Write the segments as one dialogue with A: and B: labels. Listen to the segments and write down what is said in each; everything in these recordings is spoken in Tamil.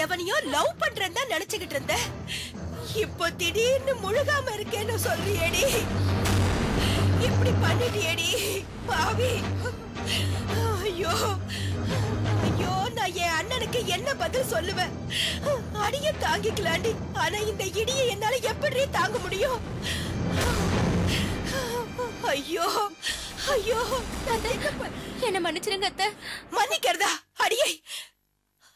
A: எவனையோ லவ் பண்றேன்னு தான் நினைச்சுக்கிட்டு இருந்தேன். இப்போ திடீர்னு முழுகாம இருக்கேன்னு சொல்றியேடி. இப்படி பண்ணிட்டியேடி பாவி. ஐயோ ஐயோ, நான் என் அண்ணனுக்கு என்ன பதில் சொல்லுவேன்? அடிய தாங்கிக்கலாண்டி, ஆனா இந்த இடியை என்னால எப்படி தாங்க முடியும்? ஐயோ ஐயோ,
B: என்ன மன்னிச்சிருங்க அத்தை.
A: மன்னிக்கிறதா? அடியை,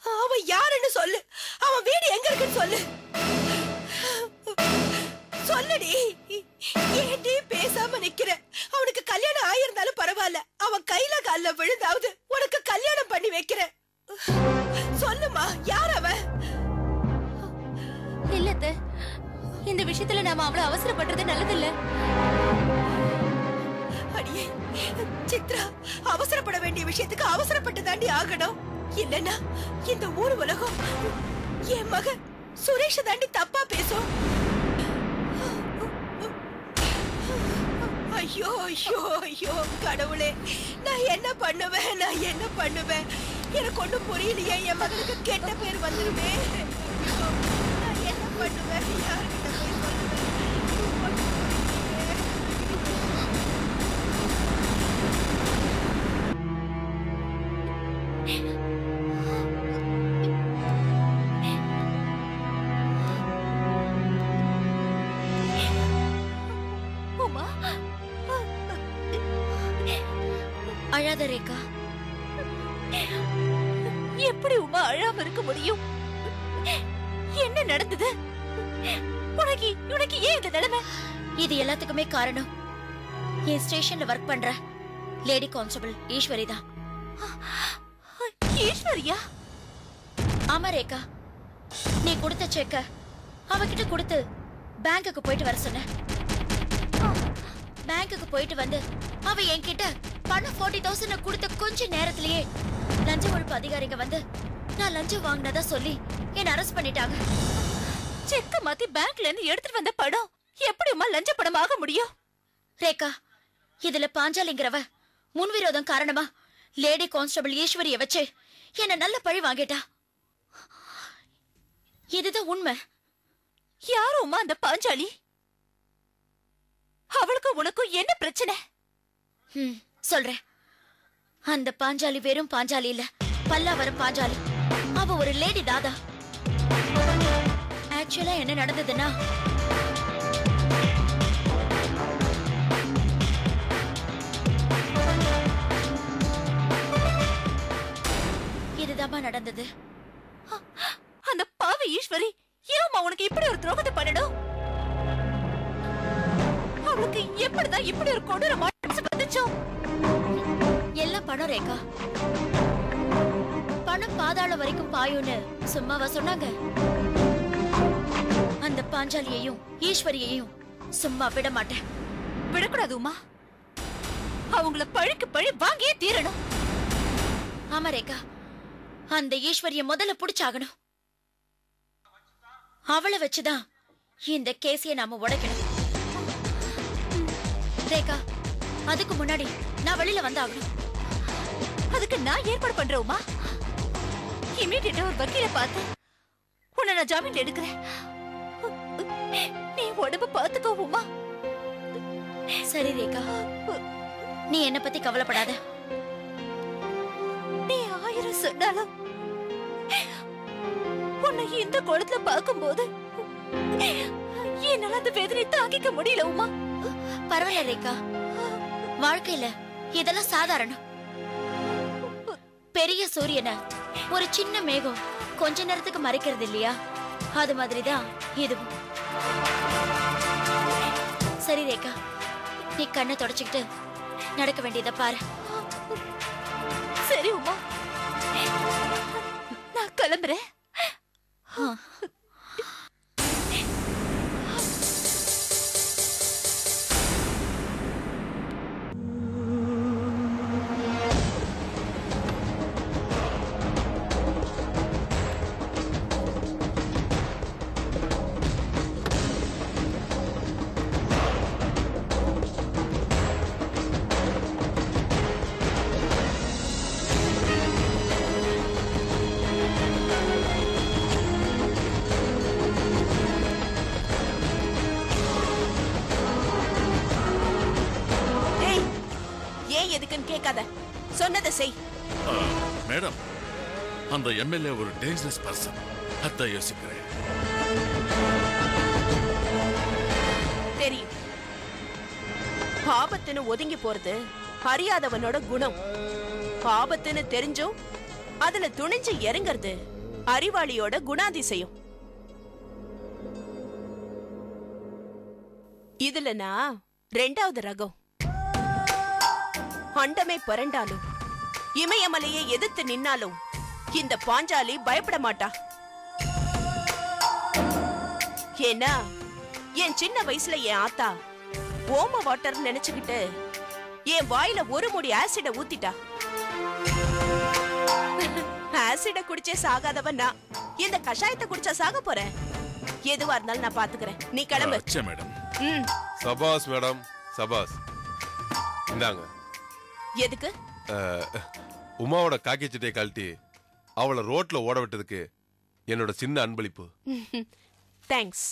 A: அவன் யாருன்னு சொல்லு. அவன் வீடு எங்க இருக்குன்னு சொல்லு. சொல்லுடி. ஏண்டி பேசாம நிக்கிற? அவனுக்கு கல்யாணம் ஆயிருந்தாலும் பரவாயில்ல, அவன் கையில கால்ல விழுந்தாவது உனக்கு கல்யாணம் பண்ணி வைக்கிறேன். சொல்லுமா, யார் அவன்?
B: இல்ல அத்தை, இந்த விஷயத்துல நாம அவ்வளவு அவசரப்படுறது நல்லதில்ல.
A: அடியே சித்ரா, அவசரப்பட வேண்டிய விஷயத்துக்கு அவசரப்பட்டு தாண்டி ஆகணும். இல்லன்னா இந்த ஊர் உலகம் என் மகன் சுரேஷ தாண்டி தப்பா பேசும். ஐயோ ஐயோ ஐயோ கடவுளே, நான் என்ன பண்ணுவேன்? நான் என்ன பண்ணுவேன்? எனக்கு ஒண்ணும் புரியலையே. என் மகனுக்கு கெட்ட பேர் வந்துருமே. நான் என்ன பண்ணுவேன்? யாருக்கிட்ட போய் சொல்லுவேன்?
B: அழாத ரேகா. எப்படி உமா அழாம இருக்க முடியும்? என்ன நடந்தது? உனக்கு ஏன் இந்த நிலைமை? இது எல்லாத்துக்குமே காரணம் என் ஸ்டேஷன்ல ஒர்க் பண்ற லேடி கான்ஸ்டபிள் ஈஸ்வரி தான். ஈஸ்வரியா? ஆமா ரேகா, நீ கொடுத்த செக்க அவகிட்ட கொடுத்து பேங்குக்கு போயிட்டு வர சொன்ன. பேங்குக்கு போயிட்டு வந்து அவ என்கிட்ட பணம் 40,000 கொடுத்த கொஞ்ச நேரத்திலேயே லஞ்ச ஒழிப்பு அதிகாரிங்க வந்து நான் லஞ்சம் வாங்கினதா சொல்லி என்ன அரெஸ்ட் பண்ணிட்டாங்க. செக்க மாத்தி பேங்க்ல இருந்து எடுத்துட்டு வந்த பணம் எப்படிமா லஞ்ச பணம் ஆக முடியும்? ரேகா, இதுல பாஞ்சாலிங்கிறவ முன்விரோதம் காரணமா லேடி கான்ஸ்டபிள் ஈஸ்வரிய வச்சு என்ன நல்ல பழி வாங்கிட்டா. இதுதான் உண்மை. யாருமா அந்த பாஞ்சாலி? அவளுக்கு உனக்கும் என்ன பிரச்சனை? சொல்றேன். அந்த பாஞ்சாலி வெறும் பாஞ்சாலி இல்ல, பல்லாவரம் பாஞ்சாலி. அவ ஒரு லேடி தாதா. ஆக்சுவலா என்ன நடந்ததுன்னா, இதுதாமா நடந்தது. அந்த பாவி ஈஸ்வரி ஏமா உனக்கு இப்படி ஒரு துரோகத்தை பண்ணணும்? அவளுக்கு எப்படிதான் இப்படி ஒரு கொடூரமான மனசு வந்துச்சோ? எல்லாம் பணம் ரேகா. பணம் பாதாள வரைக்கும் பாயும்னு சும்மாவா சொன்னாங்க? அந்த பாஞ்சாலியையும் ஈஸ்வரியையும் சும்மா விட மாட்டேன். விடக்கூடாது உமா. அவங்கள பழிக்கு பழி வாங்கியே தீரணும். ஆமா ரேகா, அந்த ஈஸ்வரிய முதல்ல புடிச்சாகணும். அவளை வச்சுதான் இந்த கேஸைய நாம உடைக்கணும். ரேகா, அதுக்கு முன்னாடி நான் வெளியில வந்தாகணும். அதுக்கு நான் ஏற்பாடு பண்றேன். இமீடியட்டா ஒரு வக்கீல பார்த்து உன்னை நான் ஜாமீன்ல எடுக்கிறேன். நீ உடம்பு பார்த்துக்கோ உமா. சரி ரேகா, நீ என்ன பத்தி கவலைப்படாத. நீ 1000 சொன்னாலும் உன்னை இந்த குளத்துல பார்க்கும்போது என்னால அந்த வேதனை தாங்கிக்க முடியல உமா. பரவாயில்ல ரேகா, வாழ்க்கையில இதெல்லாம் சாதாரணம். பெரிய சூரியனை ஒரு சின்ன மேகம் கொஞ்ச நேரத்துக்கு மறைக்கிறது இல்லையா? அது மாதிரிதான் இதுவும். சரி ரேகா, நீ கண்ணை தொடச்சுக்கிட்டு நடக்க வேண்டியதை பாரு. சரி உமா, நான் கிளம்புறேன்.
A: எதுக்குன்னு கேட்காத. சொன்னதை செய்.
C: மேடம், அந்த எம்எல்ஏ ஒரு டேஞ்சரஸ் பர்சன். அதான் யோசிக்கிறேன்.
A: தெரியும். ஆபத்துன்னு ஒதுங்கி போறது அறியாதவனோட குணம். ஆபத்துன்னு தெரிஞ்சும் அதுல துணிஞ்சு இறங்குறது அறிவாளியோட குணாதிசயம். இதுல நான் 2வது ரகம். அண்டமே புரண்டாலும் இமயமலையை எதிர்த்து நின்னாலும் இந்த பாஞ்சாலி பயப்பட மாட்டா. ஏன்னா என் சின்ன வயசுல என் ஆத்தா ஓம வாட்டர் நினைச்சுக்கிட்டு என் வாயில ஒரு முடி ஆசிட ஊத்திட்டா. ஆசிட குடிச்சே சாகாதவன் நான் இந்த கஷாயத்தை குடிச்சா சாக போறேன். எதுவா இருந்தாலும் நான் பாத்துக்கிறேன். நீ கிளம்பு.
C: மேடம்.
D: சபாஸ் மேடம், சபாஸ். இந்தாங்க.
A: எதுக்கு?
D: உமாவோட காக்கி சட்டையை கழட்டி அவளை ரோட்ல ஓட விட்டதுக்கு என்னோட சின்ன அன்பளிப்பு.
A: தேங்க்ஸ்.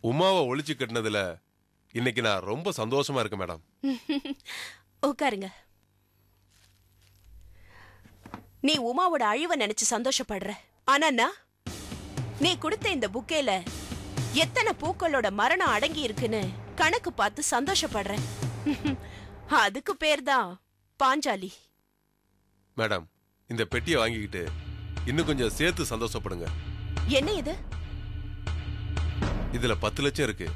D: உமாவை ஒளிச்சு கட்டினதுல இன்னைக்கு நான் ரொம்ப சந்தோஷமா இருக்கேன் மேடம்.
A: உட்காருங்க. நீ உமாவோட அழிவை நினைச்சு சந்தோஷப்படுற. ஆனா நீ கொடுத்த இந்த புக்கேல எத்தனை பூக்களோட மரணம் அடங்கி இருக்குன்னு கணக்கு பார்த்து சந்தோஷப்படுற. அதுக்கு பேர்தான் பாஞ்சாலி.
D: மேடம், இந்த பெட்டியை வாங்கிக்கிட்டு இன்னும் கொஞ்சம் சேர்த்து சந்தோஷப்படுங்க.
A: என்ன இது?
D: இதுல 10 லட்சம் இருக்கு.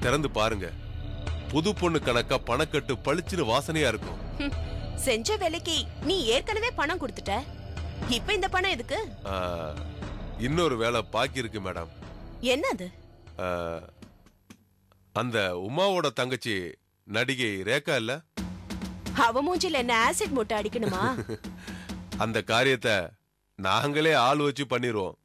D: திறந்து பாருங்க. புது பொண்ணு கணக்கா பணக்கட்டு பளிச்சுன்னு வாசனையா இருக்கும்.
A: செஞ்ச வேலைக்கு நீ ஏற்கனவே பணம் கொடுத்துட்ட. இப்ப இந்த பணம் எதுக்கு?
D: இன்னொரு வேலை பாக்கி இருக்கு மேடம்.
A: என்னது?
D: அந்த உமாவோட தங்கச்சி நடிகை ரேகா இல்ல,
A: அவ மூஞ்சில என்ன ஆசிட் மூட்டை அடிக்கணுமா?
D: அந்த காரியத்தை நாங்களே ஆள் வச்சு பண்ணிடுவோம்.